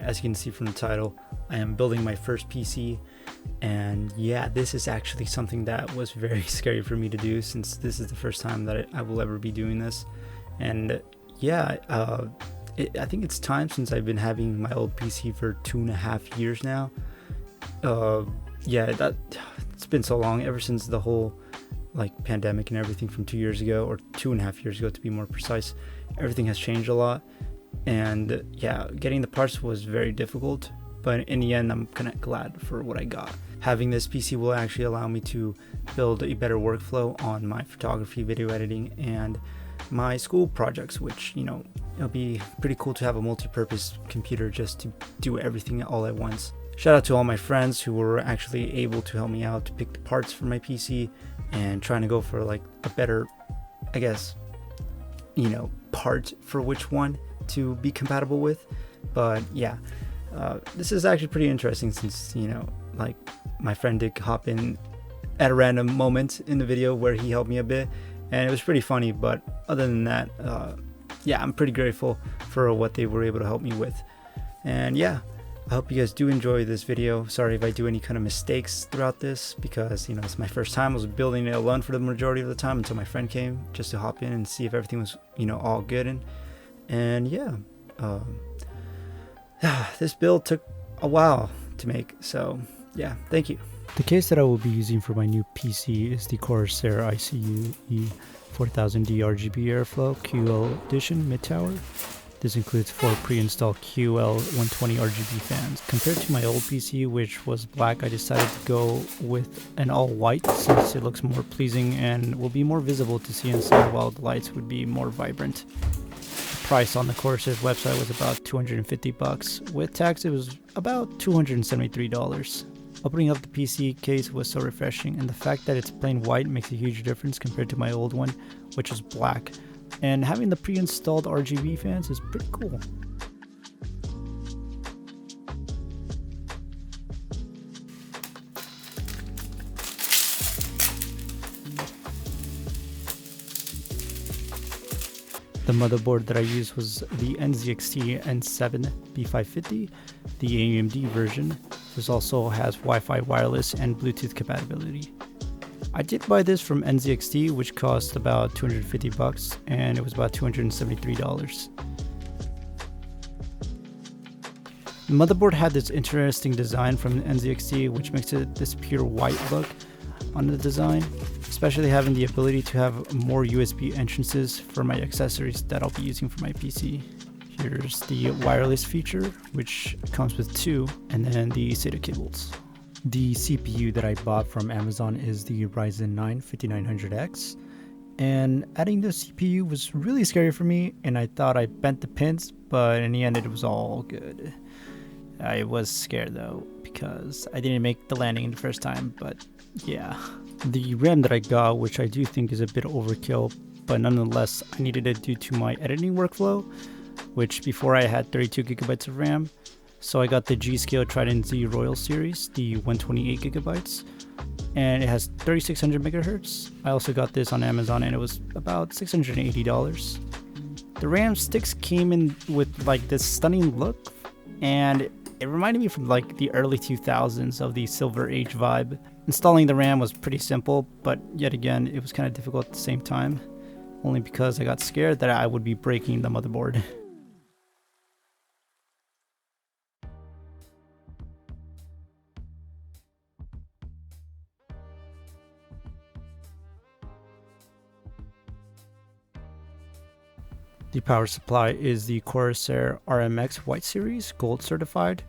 Alright, as you can see from the title, I am building my first PC, and yeah, this is actually something that was very scary for me to do, since this is the first time that I will ever be doing this. And yeah, I think it's time, since I've been having my old PC for 2.5 years now. Yeah, it's been so long, ever since the whole like pandemic and everything from 2 years ago, or 2.5 years ago to be more precise. Everything has changed a lot, and yeah, getting the parts was very difficult, but in the end I'm kind of glad for what I got. Having this PC will actually allow me to build a better workflow on my photography, video editing, and my school projects, which, you know, it'll be pretty cool to have a multi-purpose computer just to do everything all at once. Shout out to all my friends who were actually able to help me out to pick the parts for my PC and trying to go for like a better, I guess, you know, part for which one to be compatible with. But yeah, this is actually pretty interesting, since, you know, like my friend did hop in at a random moment in the video where he helped me a bit, and it was pretty funny. But other than that, yeah, I'm pretty grateful for what they were able to help me with. And yeah, I hope you guys do enjoy this video. Sorry if I do any kind of mistakes throughout this, because, you know, it's my first time. I was building it alone for the majority of the time until my friend came just to hop in and see if everything was, you know, all good. And yeah, this build took a while to make, so yeah, thank you. The case that I will be using for my new PC is the Corsair ICU E4000D RGB Airflow QL Edition Mid-Tower. This includes 4 pre-installed QL 120 RGB fans. Compared to my old PC, which was black, I decided to go with an all white, since it looks more pleasing and will be more visible to see inside, while the lights would be more vibrant. The price on the Corsair's website was about 250 bucks. With tax, it was about $273. Opening up the PC case was so refreshing, and the fact that it's plain white makes a huge difference compared to my old one, which was black. And having the pre-installed RGB fans is pretty cool. The motherboard that I used was the NZXT N7 B550, the AMD version. This also has Wi-Fi wireless and Bluetooth compatibility. I did buy this from NZXT, which cost about 250 bucks, and it was about $273. The motherboard had this interesting design from NZXT, which makes it this pure white look on the design, especially having the ability to have more USB entrances for my accessories that I'll be using for my PC. Here's the wireless feature, which comes with 2, and then the SATA cables. The CPU that I bought from Amazon is the Ryzen 9 5900X, and adding the CPU was really scary for me, and I thought I bent the pins, but in the end it was all good. I was scared though, because I didn't make the landing the first time, but yeah. The RAM that I got, which I do think is a bit overkill, but nonetheless I needed it due to my editing workflow, which before I had 32 gigabytes of RAM. So I got the G-Scale Trident Z Royal series, the 128 gigabytes, and it has 3600 megahertz. I also got this on Amazon, and it was about $680. The RAM sticks came in with like this stunning look, and it reminded me from like the early 2000s of the Silver Age vibe. Installing the RAM was pretty simple, but yet again, it was kind of difficult at the same time, only because I got scared that I would be breaking the motherboard. The power supply is the Corsair RMX White Series, gold certified,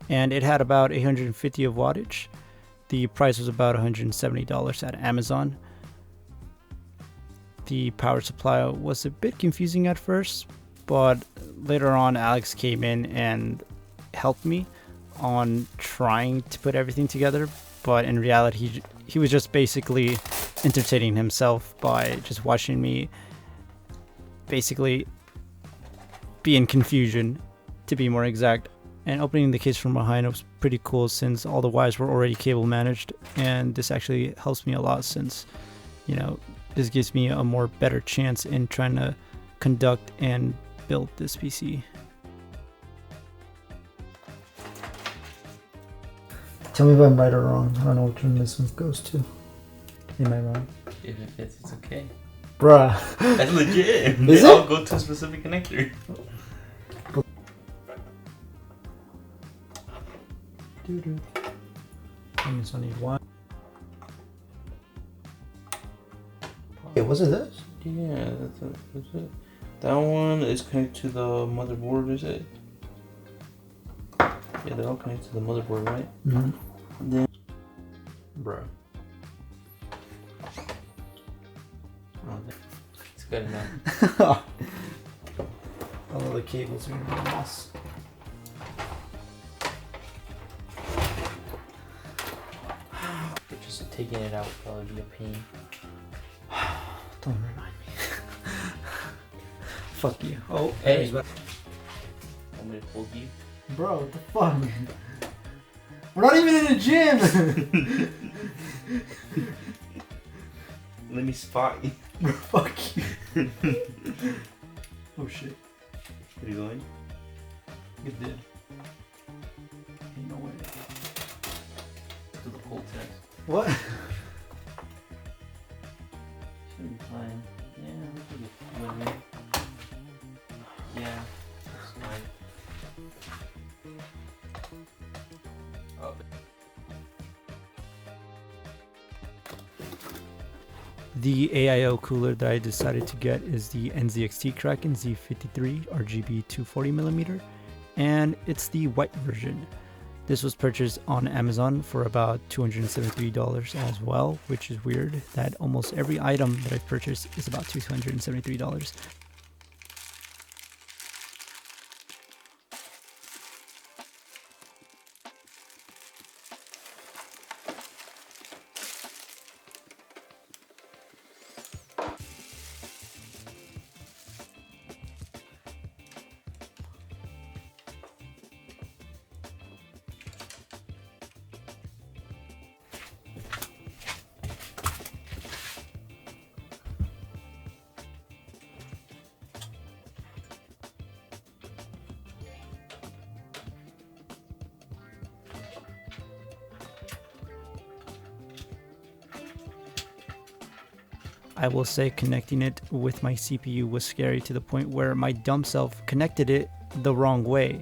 and it had about 850 of wattage. The price was about $170 at Amazon. The power supply was a bit confusing at first, but later on Alex came in and helped me on trying to put everything together, but in reality he was just basically entertaining himself by just watching me basically be in confusion, to be more exact. And opening the case from behind was pretty cool, since all the wires were already cable managed, and this actually helps me a lot, since, you know, this gives me a more better chance in trying to conduct and build this PC. Tell me if I'm right or wrong. I don't know which one this one goes to. Am I wrong? If it fits, it's okay. Bruh. That's legit. Is They it? all go to a specific connector. I just need one. Hey, was it this? Yeah, that's it. That one is connected to the motherboard, is it? Yeah, they're all connected to the motherboard, right? Mm-hmm. And then, bro. Oh, it's good enough. All the cables are gonna be a mess. But just taking it out would probably be a pain. Don't remind me. Fuck you. Oh, hey. hey. I'm gonna pull you. Bro, what the fuck? We're not even in a gym! Let me spot you. Bro, fuck you. Oh shit. Are you going? It did. Ain't no way. To the pull test. What? Should be fine. Yeah, we should be fine. Yeah, that's fine. Oh. The AIO cooler that I decided to get is the NZXT Kraken Z53 RGB 240mm, and it's the white version. This was purchased on Amazon for about $273 as well, which is weird that almost every item that I've purchased is about $273. I will say connecting it with my CPU was scary to the point where my dumb self connected it the wrong way.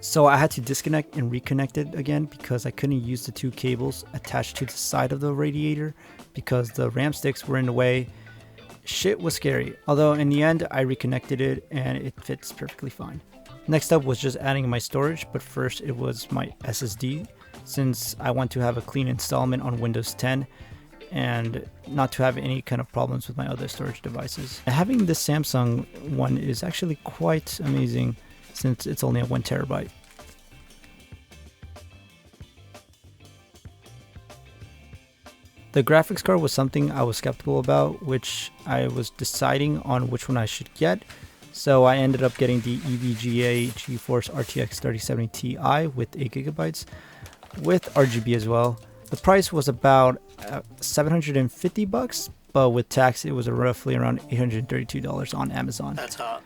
So I had to disconnect and reconnect it again because I couldn't use the two cables attached to the side of the radiator because the RAM sticks were in the way. Shit was scary. Although in the end I reconnected it and it fits perfectly fine. Next up was just adding my storage, but first it was my SSD since I want to have a clean installment on Windows 10 and not to have any kind of problems with my other storage devices. Having this Samsung one is actually quite amazing since it's only a 1 terabyte. The graphics card was something I was skeptical about, which I was deciding on which one I should get. So I ended up getting the EVGA GeForce RTX 3070 Ti with 8GB with RGB as well. The price was about $750, but with tax it was roughly around $832 on Amazon. That's hot.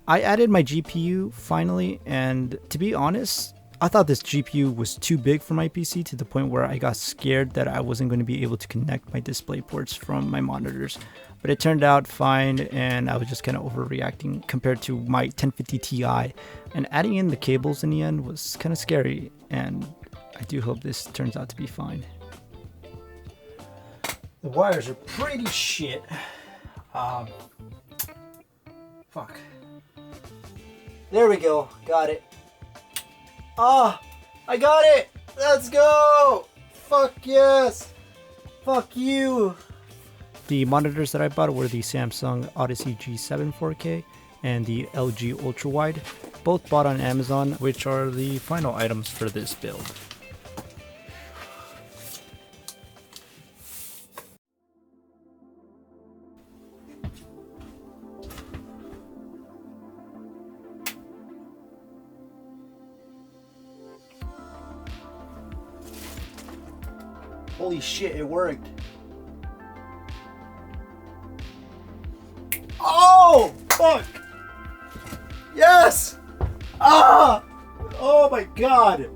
I added my GPU finally, and to be honest, I thought this GPU was too big for my PC to the point where I got scared that I wasn't going to be able to connect my display ports from my monitors. But it turned out fine, and I was just kind of overreacting compared to my 1050 Ti. And adding in the cables in the end was kind of scary, and I do hope this turns out to be fine. The wires are pretty shit. Fuck. There we go. Got it. Ah! I got it! Let's go! Fuck yes! Fuck you! The monitors that I bought were the Samsung Odyssey G7 4K and the LG Ultrawide, both bought on Amazon, which are the final items for this build. Holy shit, it worked. Oh, fuck. Yes. Ah. Oh my god.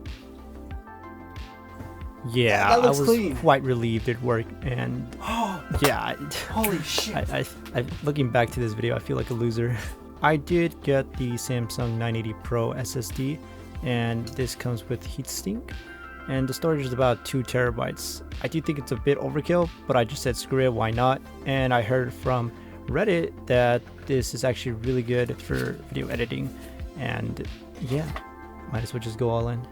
Yeah, That I looks was clean. quite relieved it worked, and yeah, Holy shit. I looking back to this video, I feel like a loser. I did get the Samsung 980 Pro SSD, and this comes with heatsink, and the storage is about 2 terabytes. I do think it's a bit overkill, but I just said screw it, why not? And I heard from Reddit that this is actually really good for video editing, and yeah, might as well just go all in.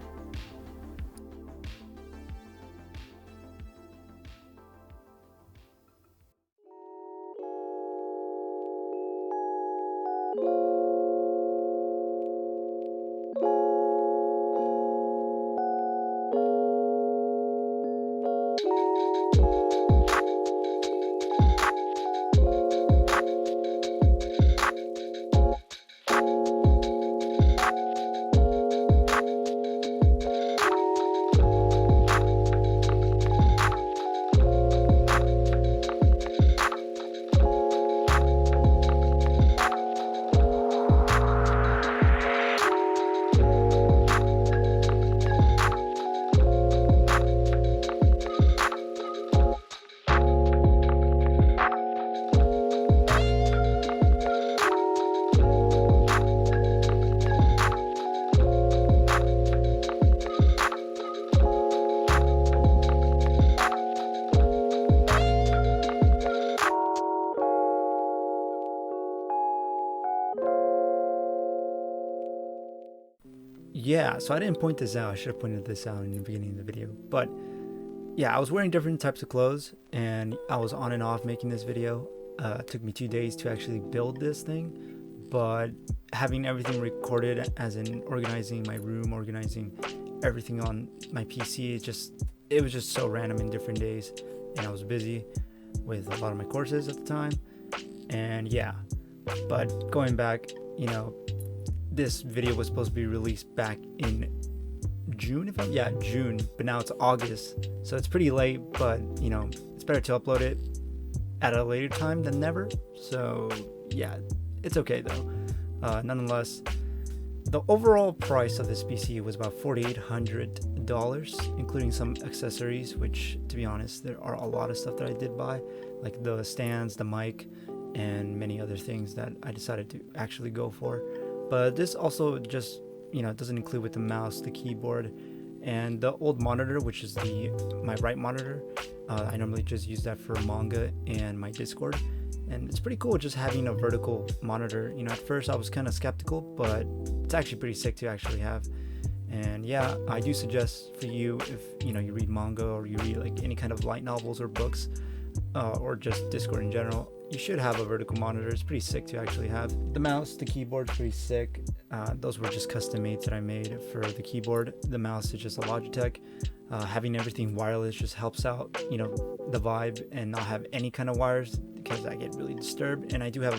Yeah, so I didn't point this out. I should have pointed this out in the beginning of the video. But yeah, I was wearing different types of clothes, and I was on and off making this video. It took me 2 days to actually build this thing, but having everything recorded, as in organizing my room, organizing everything on my PC, it was just so random in different days, and I was busy with a lot of my courses at the time. And yeah, but going back, you know, this video was supposed to be released back in June, June, but now it's August, so it's pretty late, but you know, it's better to upload it at a later time than never. So yeah, it's okay though. Nonetheless, the overall price of this PC was about $4,800, including some accessories, which, to be honest, there are a lot of stuff that I did buy, like the stands, the mic, and many other things that I decided to actually go for. But this also just, you know, doesn't include with the mouse, the keyboard, and the old monitor, which is my right monitor. I normally just use that for manga and my Discord, and it's pretty cool just having a vertical monitor. You know, at first I was kind of skeptical, but it's actually pretty sick to actually have. And yeah, I do suggest for you, if you know, you read manga or you read like any kind of light novels or books, or just Discord in general, you should have a vertical monitor. It's pretty sick to actually have. The mouse, the keyboard's pretty sick. Those were just custom made that I made for the keyboard. The mouse is just a Logitech. Having everything wireless just helps out, you know, the vibe, and not have any kind of wires, because I get really disturbed. And I do have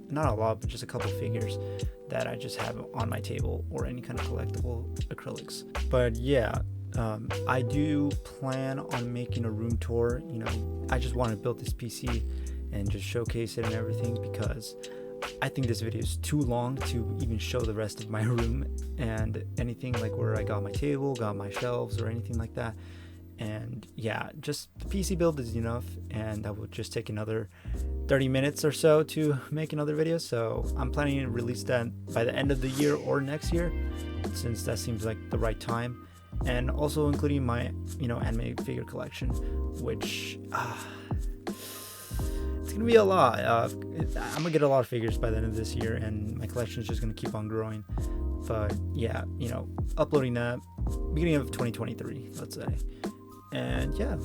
not a lot, but just a couple figures that I just have on my table, or any kind of collectible acrylics. But yeah, I do plan on making a room tour. You know, I just want to build this PC and just showcase it and everything, because I think this video is too long to even show the rest of my room and anything, like where I got my table, got my shelves, or anything like that. And yeah, just the PC build is enough, and that will just take another 30 minutes or so to make another video. So I'm planning to release that by the end of the year or next year, since that seems like the right time. And also including my, you know, anime figure collection, which it's gonna be a lot. I'm gonna get a lot of figures by the end of this year, and my collection is just gonna keep on growing. But yeah, you know, uploading that beginning of 2023, let's say. And yeah,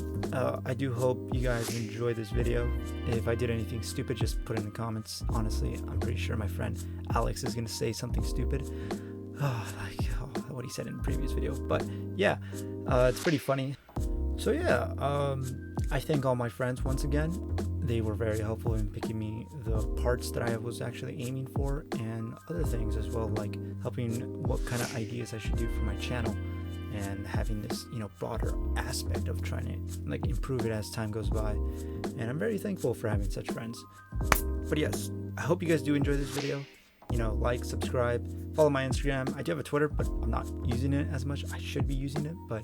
I do hope you guys enjoy this video. If I did anything stupid, just put it in the comments. Honestly, I'm pretty sure my friend Alex is gonna say something stupid, what he said in the previous video. But yeah, it's pretty funny. So yeah, I thank all my friends once again. They were very helpful in picking me the parts that I was actually aiming for, and other things as well, like helping what kind of ideas I should do for my channel, and having this, you know, broader aspect of trying to like improve it as time goes by. And I'm very thankful for having such friends. But yes, I hope you guys do enjoy this video. You know, like, subscribe, follow my Instagram. I do have a Twitter, but I'm not using it as much. I should be using it, but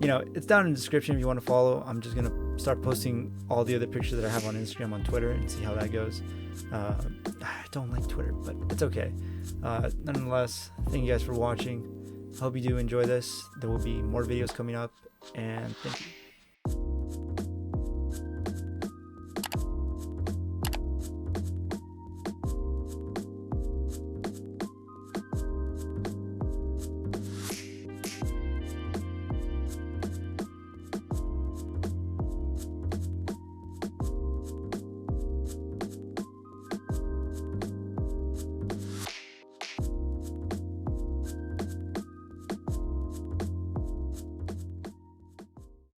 you know, it's down in the description if you want to follow. I'm just gonna start posting all the other pictures that I have on Instagram, on Twitter, and see how that goes. I don't like Twitter, but it's okay. Nonetheless, thank you guys for watching. Hope you do enjoy this. There will be more videos coming up, and thank you.